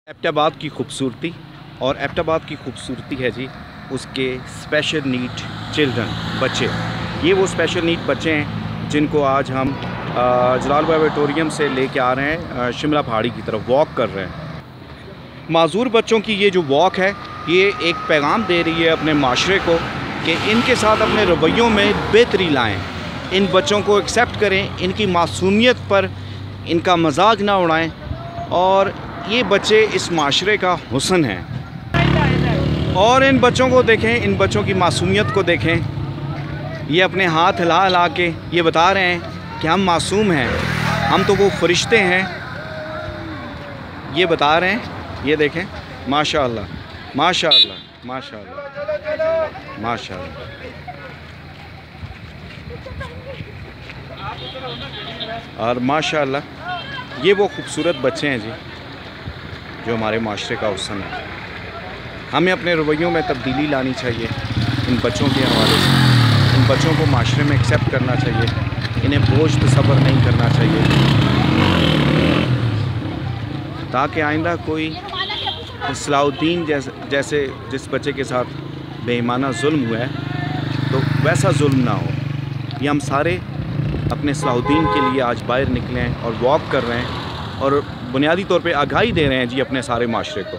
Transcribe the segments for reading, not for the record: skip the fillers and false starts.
एबटाबाद की खूबसूरती और एबटाबाद की खूबसूरती है जी उसके स्पेशल नीड चिल्ड्रन बच्चे। ये वो स्पेशल नीड बच्चे हैं जिनको आज हम जलाल ऑडिटोरियम से लेके आ रहे हैं शिमला पहाड़ी की तरफ वॉक कर रहे हैं। माजूर बच्चों की ये जो वॉक है ये एक पैगाम दे रही है अपने माशरे को कि इनके साथ अपने रवैयों में बेहतरी लाएँ, इन बच्चों को एक्सेप्ट करें, इनकी मासूमियत पर इनका मजाक ना उड़ाएं और ये बच्चे इस माशरे का हुस्न हैं। और इन बच्चों को देखें, इन बच्चों की मासूमियत को देखें। ये अपने हाथ हिला हिला के ये बता रहे हैं कि हम मासूम हैं, हम तो वो फरिश्ते हैं। ये बता रहे हैं, ये देखें, माशाअल्लाह माशाअल्लाह माशाअल्लाह माशाअल्लाह। और माशाअल्लाह ये वो खूबसूरत बच्चे हैं जी जो हमारे माशरे का हुस्न है। हमें अपने रवैयों में तब्दीली लानी चाहिए इन बच्चों के हवाले से। इन बच्चों को माशरे में एक्सेप्ट करना चाहिए, इन्हें बोझ तसव्वुर नहीं करना चाहिए, ताकि आइंदा कोई सलाहुद्दीन जैसे जिस बच्चे के साथ बेईमाना जुल्म हुआ है तो वैसा जुल्म ना हो। ये हम सारे अपने सलाहुद्दीन के लिए आज बाहर निकले हैं और वॉक कर रहे हैं और बुनियादी तौर पे आगाही दे रहे हैं जी अपने सारे माशरे को।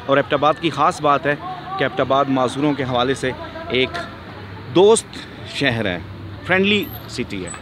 और एबटाबाद की ख़ास बात है कि एबटाबाद माजूरों के हवाले से एक दोस्त शहर है, फ्रेंडली सिटी है।